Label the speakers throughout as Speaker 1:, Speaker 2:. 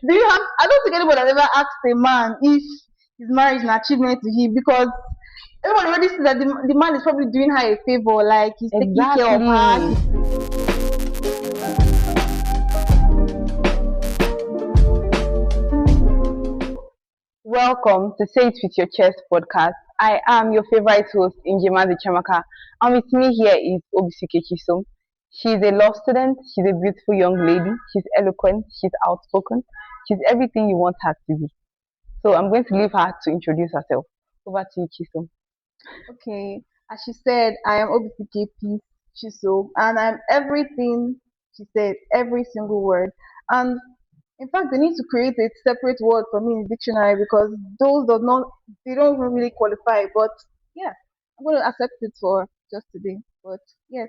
Speaker 1: Do you have? I don't think anybody has ever asked a man if his marriage is an achievement to him because everyone already sees that the man is probably doing her a favor, like he's taking care of her. Welcome to Say It With Your Chest podcast. I am your favorite host, Njema Chamaka, and with me here is Obisike Chisom. She's a law student, she's a beautiful young lady, she's eloquent, she's outspoken, she's everything you want her to be. So I'm going to leave her to introduce herself. Over to you, Chisom. Okay, as she said, I am Obisike P. Chisom, and I'm everything she said, every single word. And in fact, they need to create a separate word for me in the dictionary because those do not, they don't really qualify. But yeah, I'm going to accept it for just today. But yes,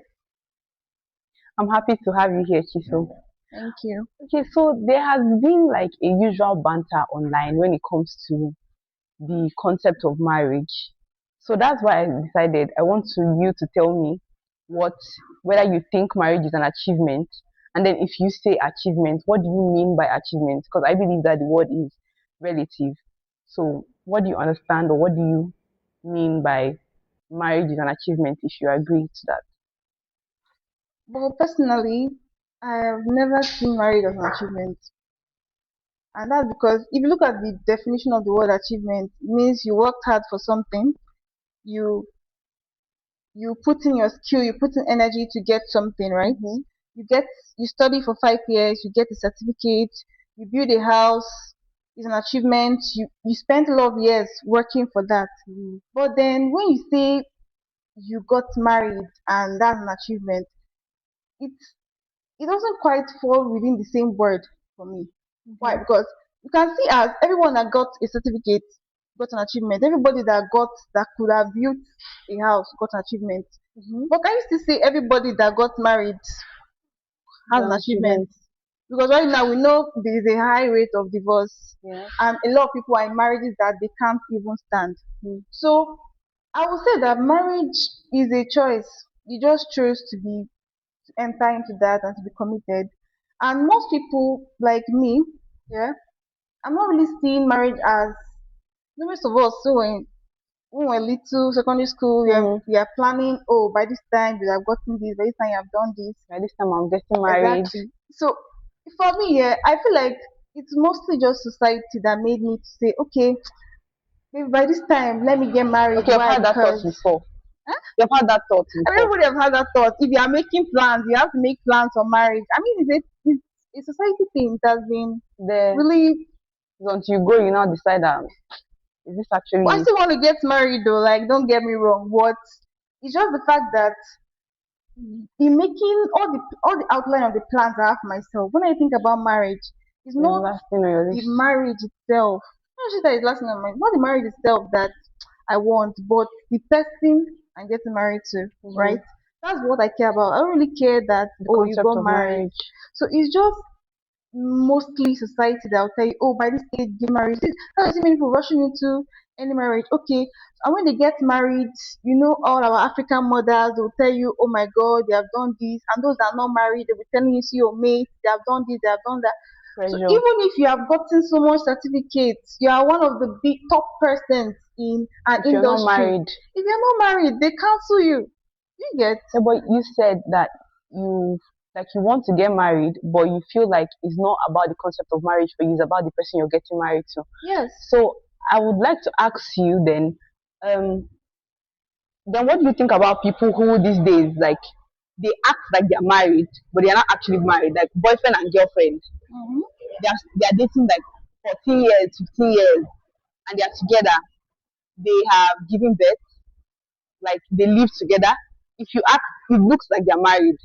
Speaker 1: I'm happy to have you here, Chisom. Thank you. Okay, so there has been like a usual banter online when it comes to the concept of marriage. So that's why I decided I want you to tell me whether you think marriage is an achievement, and then if you say achievement, what do you mean by achievement? Because I believe that the word is relative. So what do you understand, or what do you mean by marriage is an achievement, if you agree to that? Well, personally, I've never seen marriage as an achievement. And that's because if you look at the definition of the word achievement, it means you worked hard for something, you you put in your skill, you put in energy to get something, right? Mm-hmm. You study for 5 years, you get a certificate, you build a house, it's an achievement. You spent a lot of years working for that. Mm-hmm. But then when you say you got married and that's an achievement, it it doesn't quite fall within the same word for me. Mm-hmm. Why? Because you can see as everyone that got a certificate got an achievement. Everybody that could have built a house got an achievement. Mm-hmm. But can you still say everybody that got married has an achievement? Because right now we know there is a high rate of divorce, yeah, and a lot of people are in marriages that they can't even stand. Mm-hmm. So I would say that marriage is a choice. You just chose to enter into that and to be committed. And most people like me, yeah, I'm not really seeing marriage as most of us. So when we're little, secondary school, we are planning. Oh, by this time you have gotten this. By this time you have done this. By this time I'm getting married. Exactly. So for me, yeah, I feel like it's mostly just society that made me to say, okay, maybe by this time let me get married. Okay, I've had that thought before. Huh? You've had that thought before. Everybody have had that thought. If you are making plans, you have to make plans for marriage. I mean, it's a society thing that has been there. Really, until you go, you now decide that is this actually. But I still want to get married though. Like, don't get me wrong. What? It's just the fact that in making all the outline of the plans I have for myself. When I think about marriage, it's not the marriage itself. Not just that it's lasting on my, not the marriage itself that I want, but the person I'm getting married to, mm-hmm, right? That's what I care about. I don't really care that you got married. So it's just mostly society that will tell you, oh, by this age get married. How do you see many people rushing into any marriage? Okay, and when they get married, all our African mothers will tell you, oh my God, they have done this, and those that are not married, they'll be telling you, see your mates, they have done this, they have done that. Pressure. So even if you have gotten so much certificates, you are one of the big top persons in an industry. If you're not married, they cancel you. You get. Yeah, but you said that you want to get married, but you feel like it's not about the concept of marriage for you, it's about the person you're getting married to. Yes. So I would like to ask you then what do you think about people who these days, like, they act like they're married, but they're not actually married, like boyfriend and girlfriend. Mm-hmm. They're dating like 14 years, 15 years, and they're together. They have given birth, like they live together. If you act, it looks like they're married,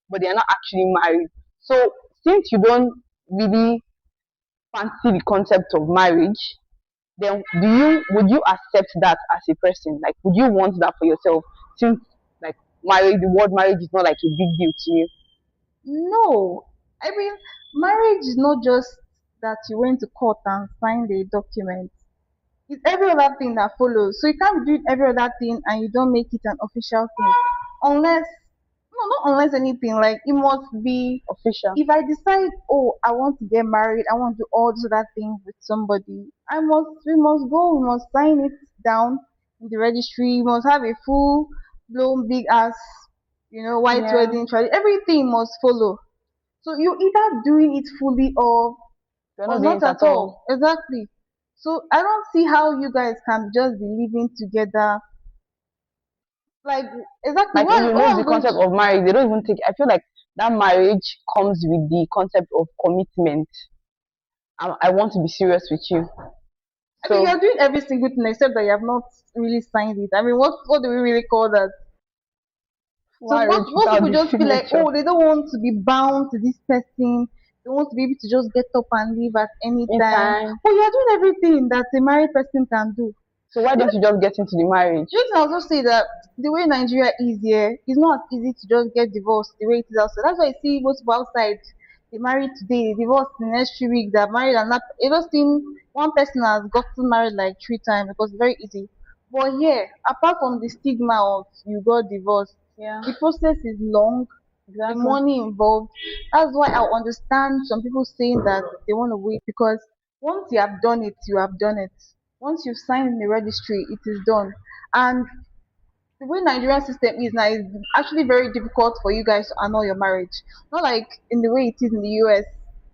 Speaker 1: but they're not actually married. So since you don't really fancy the concept of marriage, then would you accept that as a person? Like, would you want that for yourself? Since like the word marriage is not like a big deal to you. No, I mean, marriage is not just that you went to court and signed a document. It's every other thing that follows. So you can't be doing every other thing and you don't make it an official thing, unless
Speaker 2: No, not unless anything. Like it must be.
Speaker 1: Official.
Speaker 2: If I decide, oh, I want to get married, I want to do all these other things with somebody, we must go, we must sign it down in the registry, we must have a full blown big ass, white
Speaker 1: Yeah.
Speaker 2: wedding, everything must follow. So you either doing it fully
Speaker 1: We're
Speaker 2: or
Speaker 1: not doing
Speaker 2: not
Speaker 1: it
Speaker 2: at
Speaker 1: at all.
Speaker 2: all. Exactly. So I don't see how you guys can just be living together. Like exactly
Speaker 1: Like if you know
Speaker 2: what
Speaker 1: the
Speaker 2: was going
Speaker 1: concept of marriage, they don't even take. I feel like that marriage comes with the concept of commitment. I want to be serious with you.
Speaker 2: I mean, you're
Speaker 1: So
Speaker 2: doing every single thing except that you have not really signed it. I mean, what do we really call that? So
Speaker 1: marriage
Speaker 2: most
Speaker 1: without
Speaker 2: people
Speaker 1: the
Speaker 2: just feel like,
Speaker 1: signature
Speaker 2: oh, they don't want to be bound to this person. They want to be able to just get up and leave at any
Speaker 1: in
Speaker 2: time.
Speaker 1: time.
Speaker 2: But you're doing everything that a married person can do.
Speaker 1: So why don't you just get into the marriage?
Speaker 2: You can also say that the way Nigeria is here, it's not as easy to just get divorced the way it is outside. That's why I see most people outside, they married today, they divorced in the next 3 weeks, they're married and not. I just seen one person has gotten married like 3 times because it's very easy. But here, apart from the stigma of you got divorced,
Speaker 1: Yeah,
Speaker 2: the process is long, the
Speaker 1: exactly.
Speaker 2: money involved. That's why I understand some people saying that they want to wait because once you have done it, you have done it. Once you've signed in the registry, it is done. And the way Nigerian system is now is actually very difficult for you guys to annul your marriage. Not like in the way it is in the US.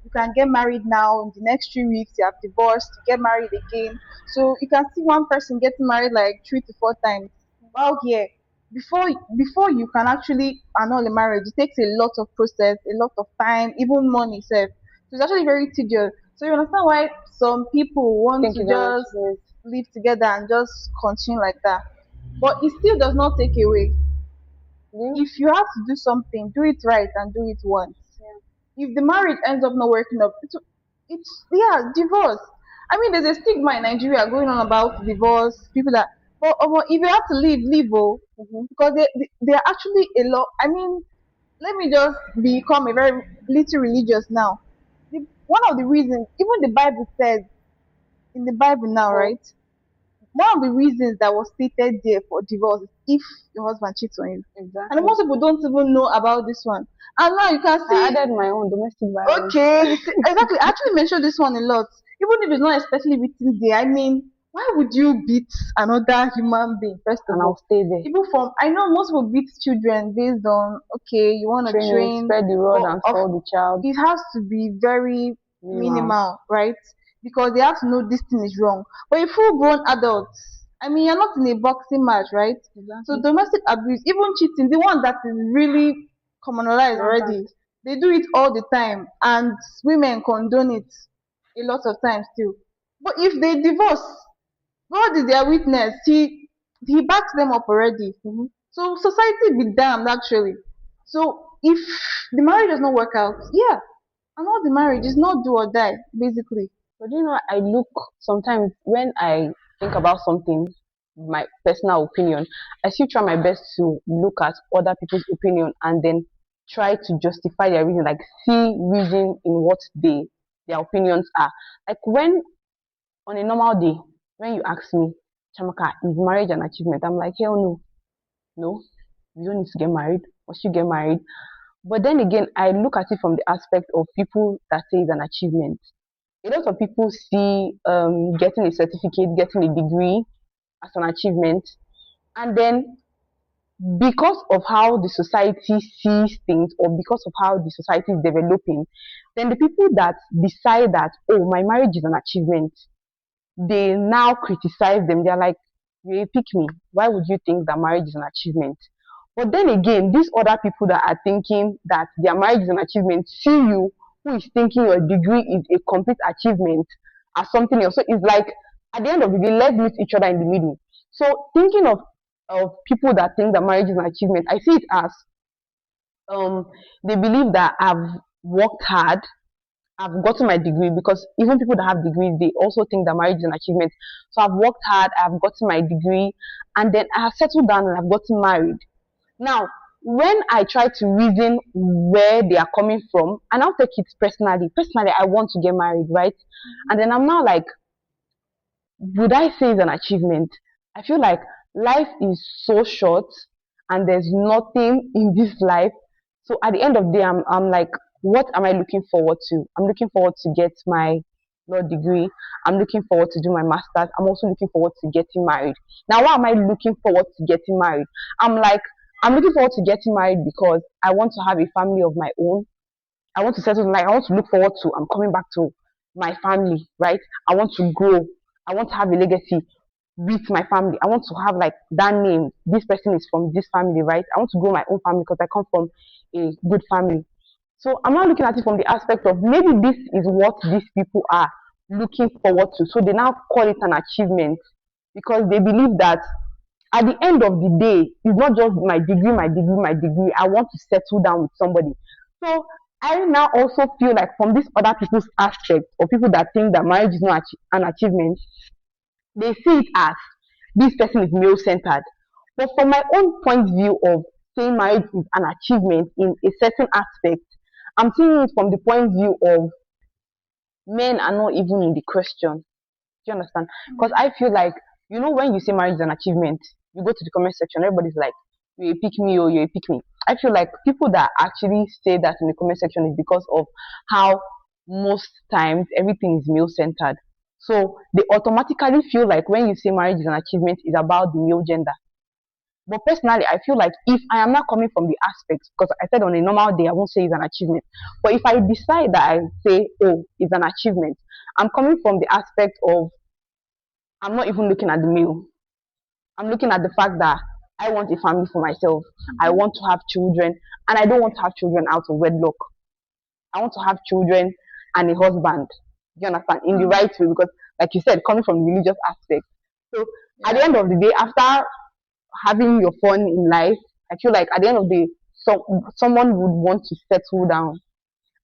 Speaker 2: You can get married now, in the next 3 weeks you have divorced, you get married again. So you can see one person getting married like 3 to 4 times. While here, before before you can actually annul a marriage, it takes a lot of process, a lot of time, even money itself. So it's actually very tedious. So you understand why some people want
Speaker 1: Think
Speaker 2: to
Speaker 1: it's an
Speaker 2: just
Speaker 1: achievement.
Speaker 2: live together and just continue like that. But it still does not take away.
Speaker 1: You?
Speaker 2: If you have to do something, do it right and do it once. If the marriage ends up not working up, it's yeah, divorce. I mean, there's a stigma in Nigeria going on about divorce. People that, but if you have to leave, leave, oh,
Speaker 1: Mm-hmm.
Speaker 2: because they are actually a lot. I mean, let me just become a very little religious now. One of the reasons, even the Bible says in the Bible now,
Speaker 1: Mm-hmm.
Speaker 2: right? One of the reasons that was stated there for divorce is if your husband cheats on you. And
Speaker 1: Exactly.
Speaker 2: most people don't even know about this one. And now you can
Speaker 1: I
Speaker 2: see,
Speaker 1: added my own domestic violence,
Speaker 2: okay, exactly. I actually mentioned this one a lot. Even if it's not especially written there, I mean, why would you beat another human being, first of
Speaker 1: and I'll
Speaker 2: all?
Speaker 1: stay there.
Speaker 2: Even from, I know most people beat children based on, okay, you want to
Speaker 1: Training,
Speaker 2: train,
Speaker 1: spread the rod
Speaker 2: but
Speaker 1: and
Speaker 2: of
Speaker 1: spoil the child.
Speaker 2: it has to be very
Speaker 1: Minimal.
Speaker 2: minimal, right? Because they have to know this thing is wrong. But a full grown adult, I mean, you're not in a boxing match, right? So
Speaker 1: Exactly.
Speaker 2: domestic abuse, even cheating, the one that is really commonalized
Speaker 1: Rampant.
Speaker 2: already, they do it all the time, and women condone it a lot of times too. But if they divorce, God is their witness. He backs them up already.
Speaker 1: Mm-hmm.
Speaker 2: So society be damned actually. So if the marriage does not work out, yeah, and all the marriage is not do or die, basically.
Speaker 1: But you know, I look sometimes when I think about something, my personal opinion, I still try my best to look at other people's opinion and then try to justify their reason, like see reason in what their opinions are. Like when on a normal day, when you ask me, Chamaka, is marriage an achievement? I'm like, hell no, no, you don't need to get married. Once you get married, but then again, I look at it from the aspect of people that say it's an achievement. A lot of people see getting a certificate, getting a degree as an achievement, and then because of how the society sees things or because of how the society is developing, then the people that decide that, oh, my marriage is an achievement, they now criticize them. They're like, you pick me. Why would you think that marriage is an achievement? But then again, these other people that are thinking that their marriage is an achievement see you, who is thinking your degree is a complete achievement, as something else. So it's like at the end of the day, let's meet each other in the middle. So thinking of people that think that marriage is an achievement, I see it as um they believe that I've worked hard, I've gotten my degree, because even people that have degrees, they also think that marriage is an achievement. So I've worked hard, I've gotten my degree, and then I have settled down and I've gotten married. Now, when I try to reason where they are coming from, and I'll take it personally. Personally, I want to get married, right? And then I'm now like, would I say it's an achievement? I feel like life is so short, and there's nothing in this life. So at the end of the day, I'm like, what am I looking forward to? I'm looking forward to get my law degree. I'm looking forward to do my master's. I'm also looking forward to getting married. Now, why am I looking forward to getting married? I'm like, I'm looking forward to getting married because I want to have a family of my own. I want to settle in life. I want to look forward to. I'm coming back to my family, right? I want to grow. I want to have a legacy with my family. I want to have like that name. This person is from this family, right? I want to grow my own family because I come from a good family. So I'm not looking at it from the aspect of maybe this is what these people are looking forward to. So they now call it an achievement because they believe that at the end of the day, it's not just my degree, my degree, my degree. I want to settle down with somebody. So I now also feel like from these other people's aspect, or people that think that marriage is not an achievement, they see it as this person is male centered. But from my own point of view of saying marriage is an achievement in a certain aspect, I'm seeing it from the point of view of men are not even in the question. Do you understand? Because I feel like, when you say marriage is an achievement, you go to the comment section, everybody's like, you pick me or you pick me. I feel like people that actually say that in the comment section is because of how most times everything is male centered. So they automatically feel like when you say marriage is an achievement, it's about the male gender. But personally, I feel like if I am not coming from the aspects, because I said on a normal day, I won't say it's an achievement. But if I decide that I say, oh, it's an achievement, I'm coming from the aspect of I'm not even looking at the male. I'm looking at the fact that I want a family for myself. I want to have children, and I don't want to have children out of wedlock. I want to have children and a husband. You understand? In the right way, because, like you said, coming from the religious aspect. So, at the end of the day, after having your fun in life, I feel like at the end of the day, someone would want to settle down,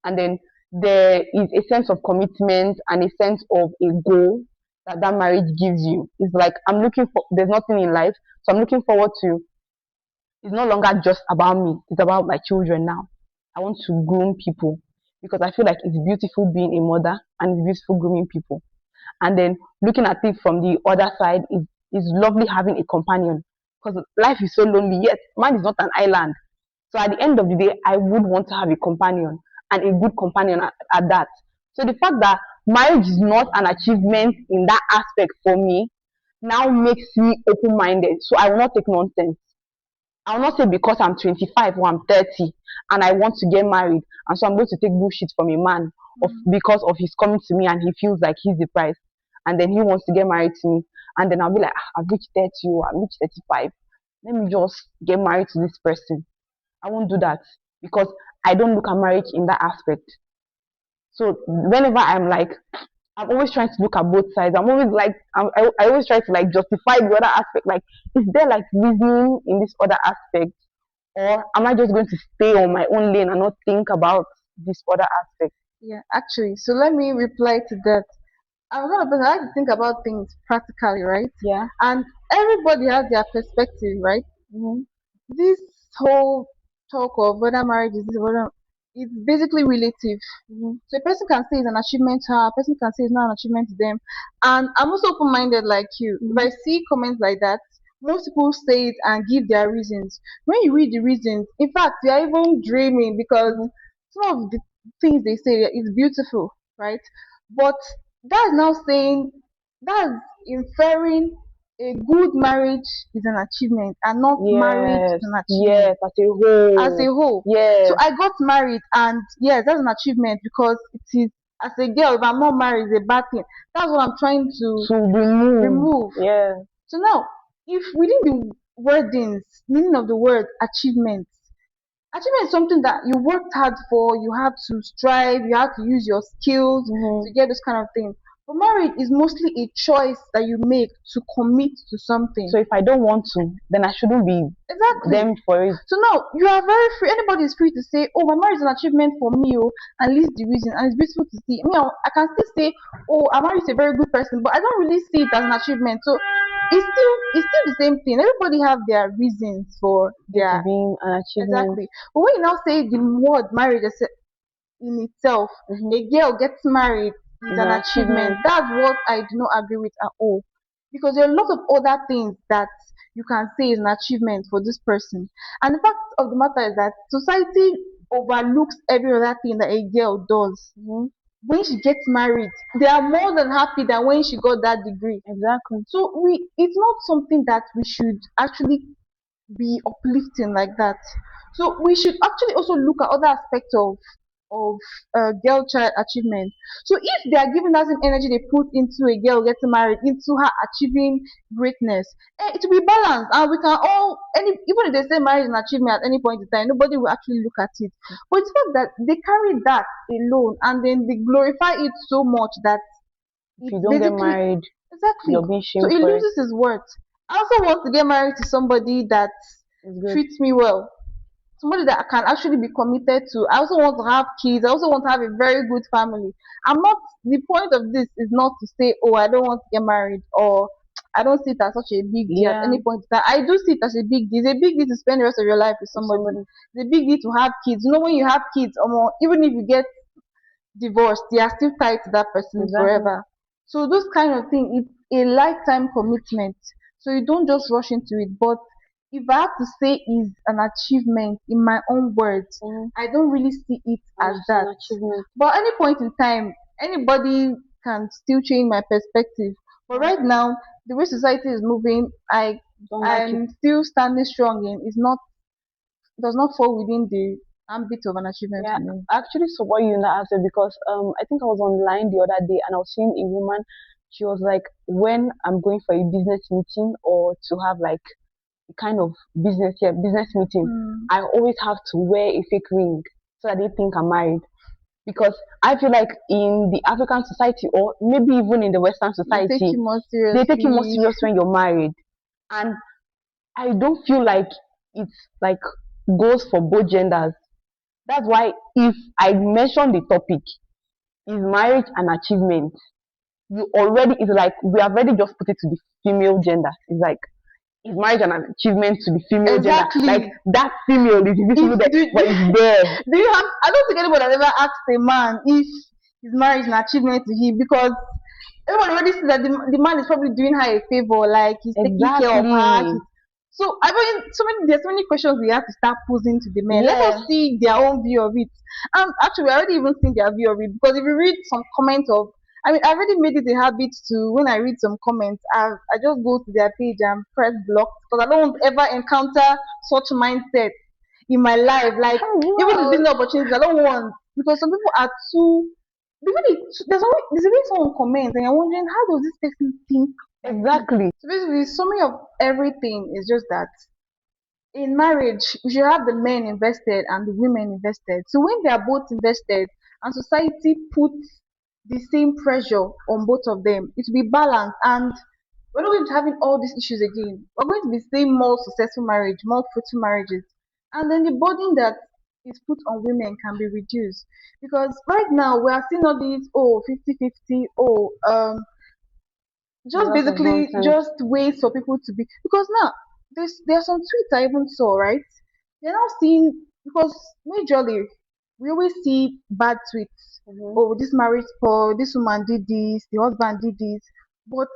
Speaker 1: and then there is a sense of commitment and a sense of a goal that marriage gives you. It's like I'm looking for. There's nothing in life, so I'm looking forward to. It's no longer just about me. It's about my children now. I want to groom people because I feel like it's beautiful being a mother and it's beautiful grooming people. And then looking at it from the other side is lovely having a companion because life is so lonely. Yes, man is not an island. So at the end of the day, I would want to have a companion and a good companion at that. So the fact that marriage is not an achievement in that aspect for me now makes me open minded. So I will not take nonsense. I will not say because I'm 25 or I'm 30 and I want to get married, and so I'm going to take bullshit from a man because of his coming to me and he feels like he's the price, and then he wants to get married to me, and then I'll be like, I've reached 30 or I've reached 35. Let me just get married to this person. I won't do that because I don't look at marriage in that aspect. So whenever I'm always trying to look at both sides. I'm always like, I always try to like justify the other aspect. Like, is there like reasoning in this other aspect, or am I just going to stay on my own lane and not think about this other aspect?
Speaker 2: Yeah, actually. So let me reply to that. I'm not a person. I like to think about things practically, right?
Speaker 1: Yeah.
Speaker 2: And everybody has their perspective, right?
Speaker 1: Mm-hmm.
Speaker 2: This whole talk of whether marriage is this, whether it's basically relative.
Speaker 1: Mm-hmm.
Speaker 2: So a person can say it's an achievement to her, a person can say it's not an achievement to them. And I'm also open minded like you. If I see comments like that, most people say it and give their reasons. When you read the reasons, in fact, you're even dreaming because some of the things they say is beautiful, right? But that's now saying that's inferring a good marriage is an achievement and not marriage is
Speaker 1: Yes,
Speaker 2: an achievement
Speaker 1: yes, as a
Speaker 2: as a
Speaker 1: whole.
Speaker 2: whole. So
Speaker 1: Yes,
Speaker 2: I got married, and yes, that's an achievement because it is as a girl. If I'm not married, it's a bad thing. That's what I'm trying to
Speaker 1: to remove.
Speaker 2: remove.
Speaker 1: Yeah,
Speaker 2: So now, if within the wordings, meaning of the word achievement, achievement is something that you worked hard for, you have to strive, you have to use your skills
Speaker 1: mm-hmm.
Speaker 2: to get this kind of thing. But marriage is mostly a choice that you make to commit to something.
Speaker 1: So if I don't want to, then I shouldn't be
Speaker 2: Exactly.
Speaker 1: them for it.
Speaker 2: So now you are very free. Anybody is free to say, "Oh, my marriage is an achievement for me," oh, and list the reason. And it's beautiful to see. Me, I can still say, "Oh, I'm married to a very good person," but I don't really see it as an achievement. So it's still the same thing. Everybody have their reasons for
Speaker 1: It
Speaker 2: their
Speaker 1: being an achievement.
Speaker 2: exactly. But when you now say the word marriage in itself,
Speaker 1: Mm-hmm.
Speaker 2: a girl gets married is
Speaker 1: Is
Speaker 2: an
Speaker 1: an
Speaker 2: achievement.
Speaker 1: achievement.
Speaker 2: That's what I do not agree with at all. Because there are a lot of other things that you can say is an achievement for this person. And the fact of the matter is that society overlooks every other thing that a girl does.
Speaker 1: Mm-hmm.
Speaker 2: When she gets married, they are more than happy than when she got that degree.
Speaker 1: Exactly.
Speaker 2: So it's not something that we should actually be uplifting like that. So we should actually also look at other aspects of girl child achievement. So if they are giving that same energy they put into a girl getting married, into her achieving greatness, it will be balanced, and we can all even if they say marriage is an achievement at any point in time, nobody will actually look at it. But it's not that they carry that alone and then they glorify it so much that
Speaker 1: If
Speaker 2: it
Speaker 1: you don't get
Speaker 2: basically
Speaker 1: married,
Speaker 2: exactly
Speaker 1: you're being
Speaker 2: so
Speaker 1: shamed
Speaker 2: it
Speaker 1: for it.
Speaker 2: loses its worth. I also want to get married to somebody that
Speaker 1: It's good.
Speaker 2: treats me well, somebody that I can actually be committed to. I also want to have kids. I also want to have a very good family. I'm not, the point of this is not to say, oh, I don't want to get married, or I don't see it as such a big deal at
Speaker 1: Yeah,
Speaker 2: any point in time. I do see it as a big deal. It's a big deal to spend the rest of your life with
Speaker 1: with
Speaker 2: somebody.
Speaker 1: somebody.
Speaker 2: It's a big deal to have kids. You know, when you have kids, even if you get divorced, they are still tied to that person
Speaker 1: Exactly.
Speaker 2: forever. So those kind of thing, it's a lifetime commitment. So you don't just rush into it. But if I have to say is an achievement in my own words,
Speaker 1: Mm-hmm.
Speaker 2: I don't really see it as
Speaker 1: An
Speaker 2: that.
Speaker 1: achievement.
Speaker 2: But at any point in time, anybody can still change my perspective. But
Speaker 1: Yeah,
Speaker 2: right now, the way society is moving,
Speaker 1: don't like it.
Speaker 2: I'm still standing strong in is not does not fall within the ambit of an achievement
Speaker 1: Yeah,
Speaker 2: for me.
Speaker 1: I actually support you in that answer because I think I was online the other day and I was seeing a woman. She was like, when I'm going for a business meeting or to have like a kind of business meeting,
Speaker 2: Mm.
Speaker 1: I always have to wear a fake ring so that they think I'm married. Because I feel like in the African society or maybe even in the Western
Speaker 2: They take
Speaker 1: society,
Speaker 2: you more
Speaker 1: they take it more
Speaker 2: seriously.
Speaker 1: serious when you're married. And I don't feel like it's like goes for both genders. That's why if I mention the topic, is marriage an achievement? You already, it's like we have already just put it to the female gender. It's like, is marriage an achievement to the female gender? Like
Speaker 2: Exactly.
Speaker 1: that female is
Speaker 2: If
Speaker 1: invisible there,
Speaker 2: do,
Speaker 1: but it's there.
Speaker 2: do you have? I don't think anybody has ever asked a man if his marriage is an achievement to him, because everyone already sees that the man is probably doing her a favor, like he's taking care of her.
Speaker 1: Exactly.
Speaker 2: So I mean, there's so many questions we have to start posing to the men. Let us
Speaker 1: Yeah.
Speaker 2: see their own view of it. Actually, I already even seen their view of it, because if you read some comments of, I mean, I already made it a habit to, when I read some comments, I just go to their page and press block, because I don't want to ever encounter such mindset in my life. Like even the
Speaker 1: Wow.
Speaker 2: business opportunities, I don't want, because some people are too. There's always someone comments and you're wondering, how does this person think like this?
Speaker 1: Exactly.
Speaker 2: So basically, the summary of everything is just that in marriage we should have the men invested and the women invested. So when they are both invested and society puts the same pressure on both of them, it will be balanced, and we're not going to be having all these issues again. We're going to be seeing more successful marriage, more fruitful marriages, and then the burden that is put on women can be reduced. Because right now we are seeing all these, oh, 50-50, oh,
Speaker 1: A
Speaker 2: just
Speaker 1: lot of
Speaker 2: basically
Speaker 1: nonsense.
Speaker 2: just ways for people to be, because now there's some tweets I even saw, right? They're now seeing, because majorly we always see bad tweets.
Speaker 1: Hmm.
Speaker 2: Oh, this marriage spoiled, this woman did this, the husband did this. But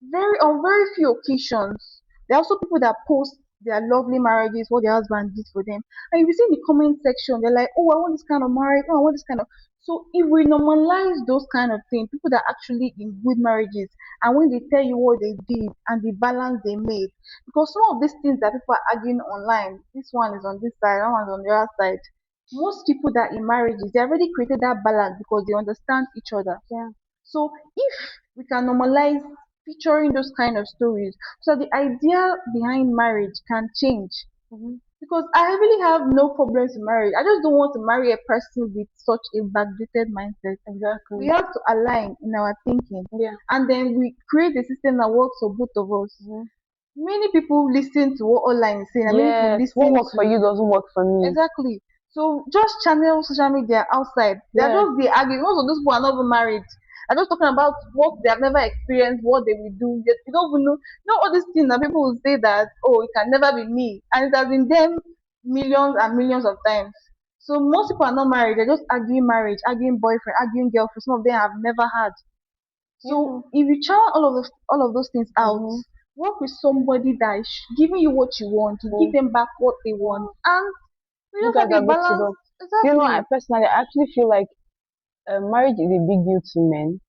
Speaker 2: very on very few occasions, there are also people that post their lovely marriages, what their husband did for them. And you see in the comment section, they're like, oh, I want this kind of marriage, oh, I want this kind of. So if we normalize those kind of things, people that are actually in good marriages, and when they tell you what they did and the balance they made, because some of these things that people are arguing online, this one is on this side, that one's on the other side. Most people that in marriages, they already created that balance because they understand each other.
Speaker 1: Yeah.
Speaker 2: So if we can normalize featuring those kind of stories, so the idea behind marriage can change.
Speaker 1: Hmm.
Speaker 2: Because I really have no problems in marriage. I just don't want to marry a person with such a backdated mindset. We
Speaker 1: Exactly.
Speaker 2: have to align in our thinking,
Speaker 1: Yeah.
Speaker 2: and then we create a system that works for both of us.
Speaker 1: Hmm.
Speaker 2: Many people listen to what online is saying, and many people
Speaker 1: Yes. What
Speaker 2: listen
Speaker 1: works for
Speaker 2: to
Speaker 1: you doesn't work for me.
Speaker 2: exactly. So just channel social media outside. They're
Speaker 1: Yeah.
Speaker 2: just the arguing. Most of those people are not even married. They're just talking about what they have never experienced, what they will do. You don't even know. You know all these things that people will say that, oh, it can never be me, and it has been them millions and millions of times. So most people are not married. They're just arguing marriage, arguing boyfriend, arguing girlfriend. Some of them have never had.
Speaker 1: Yeah.
Speaker 2: So if you channel all of those things out,
Speaker 1: Hmm.
Speaker 2: Work with somebody that is giving you what you want, to give
Speaker 1: Mm.
Speaker 2: them back what they want, and we
Speaker 1: You
Speaker 2: just
Speaker 1: guys
Speaker 2: have
Speaker 1: are
Speaker 2: a
Speaker 1: good to
Speaker 2: balance.
Speaker 1: go. I
Speaker 2: Exactly.
Speaker 1: personally I actually feel like marriage is a big deal to men,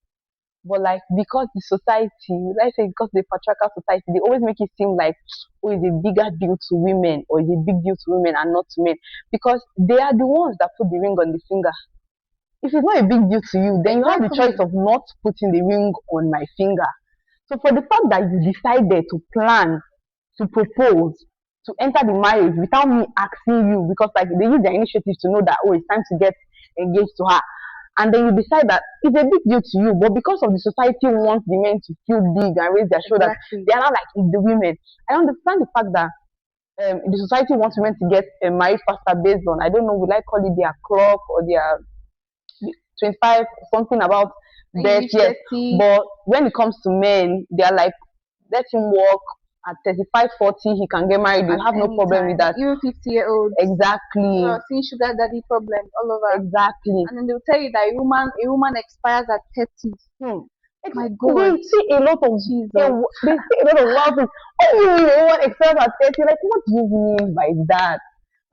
Speaker 1: but like because the society, let's say because the patriarchal society, they always make it seem like oh, it's a bigger deal to women or it's a big deal to women and not to men because they are the ones that put the ring on the finger. If it's not a big deal to you, then you have the choice
Speaker 2: Exactly.
Speaker 1: of not putting the ring on my finger. So for the fact that you decided to plan, to propose, to enter the marriage without me asking you, because like they use their initiative to know that oh it's time to get engaged to her, and then you decide that it's a big deal to you, but because of the society wants the men to feel big and raise their shoulders,
Speaker 2: Exactly.
Speaker 1: they are not like it's the women. I understand the fact that the society wants women to get married faster based on I don't know, would I call it their clock or their 25 something about
Speaker 2: When you
Speaker 1: death,
Speaker 2: reach
Speaker 1: yes.
Speaker 2: 30,
Speaker 1: But when it comes to men, they are like, let him work at 35, 40, he can get married. You
Speaker 2: at
Speaker 1: have no
Speaker 2: any
Speaker 1: problem with
Speaker 2: time,
Speaker 1: that.
Speaker 2: even 50-year-olds,
Speaker 1: Exactly.
Speaker 2: seeing sugar daddy problems all over.
Speaker 1: Exactly.
Speaker 2: And then they'll tell you that a woman expires at 30.
Speaker 1: Hmm.
Speaker 2: My
Speaker 1: They
Speaker 2: God,
Speaker 1: see a lot of
Speaker 2: Jesus.
Speaker 1: they see a lot of wild things. Oh, you want excel at 30? Like, what do you mean by that?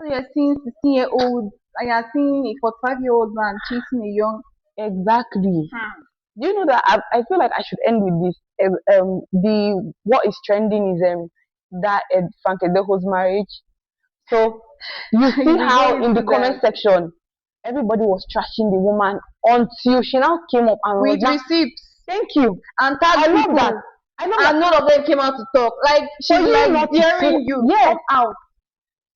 Speaker 2: So you're seeing 16-year-old, and you're seeing a 45-year-old man chasing a young.
Speaker 1: Exactly.
Speaker 2: Hmm.
Speaker 1: Do you know that I feel like I should end with this? The what is trending is that Frank Edeho's marriage. So you see
Speaker 2: They go
Speaker 1: how in the
Speaker 2: into
Speaker 1: comment
Speaker 2: that
Speaker 1: section everybody was trashing the woman until she now came up and was
Speaker 2: with
Speaker 1: now
Speaker 2: receipts
Speaker 1: thank you.
Speaker 2: and tag
Speaker 1: I love that.
Speaker 2: people,
Speaker 1: I love that.
Speaker 2: and none of them came out to talk. Like
Speaker 1: For
Speaker 2: she's
Speaker 1: you
Speaker 2: like
Speaker 1: not to sue,
Speaker 2: daring you,
Speaker 1: yes,
Speaker 2: come out,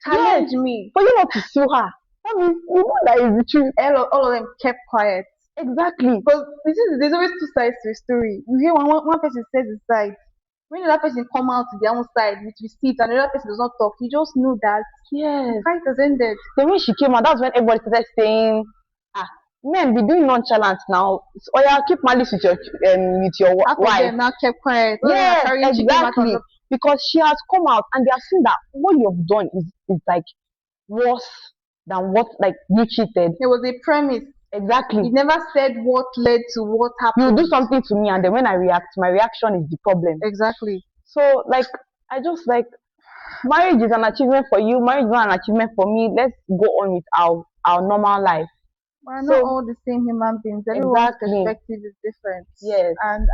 Speaker 1: yes,
Speaker 2: challenge me.
Speaker 1: for you not to sue her. That means you know that is the truth.
Speaker 2: All of them kept quiet.
Speaker 1: Exactly.
Speaker 2: Because there's always two sides to a story. You hear one person says his side. When the other person come out to their own side with receipts and the other person does not talk, you just know that the
Speaker 1: Yes.
Speaker 2: fight has ended.
Speaker 1: Then when she came out, that's when everybody started saying, ah, men be doing nonchalant now. So, oh yeah, keep malice with your
Speaker 2: Half of
Speaker 1: wife.
Speaker 2: them now kept quiet. All of them are
Speaker 1: Yes,
Speaker 2: carrying chicken back on
Speaker 1: exactly.
Speaker 2: the.
Speaker 1: Because she has come out and they have seen that what you have done is like worse than what like you cheated.
Speaker 2: There was a premise.
Speaker 1: Exactly.
Speaker 2: He never said what led to what
Speaker 1: You do
Speaker 2: happened.
Speaker 1: something to me and then when I react, my reaction is the problem.
Speaker 2: Exactly.
Speaker 1: So like I just like marriage is an achievement for you, marriage is not an achievement for me. Let's go on with our normal life.
Speaker 2: We're not
Speaker 1: So
Speaker 2: all the same human beings. Everyone's
Speaker 1: exactly.
Speaker 2: perspective is different.
Speaker 1: Yes.
Speaker 2: And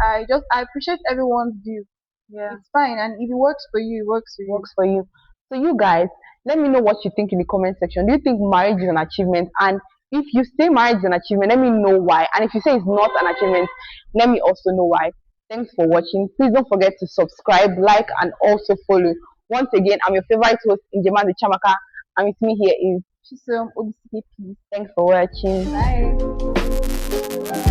Speaker 2: I appreciate everyone's view.
Speaker 1: Yeah.
Speaker 2: It's fine. And if it works for you, it works for you.
Speaker 1: Works for you. So you guys, let me know what you think in the comment section. Do you think marriage is an achievement? And if you say marriage is an achievement, let me know why. And if you say it's not an achievement, let me also know why. Thanks for watching. Please don't forget to subscribe, like, and also follow. Once again, I'm your favorite host, Njema the Chamaka, and with me here is
Speaker 2: Chisom, Obisike, peace.
Speaker 1: thanks for watching.
Speaker 2: Bye.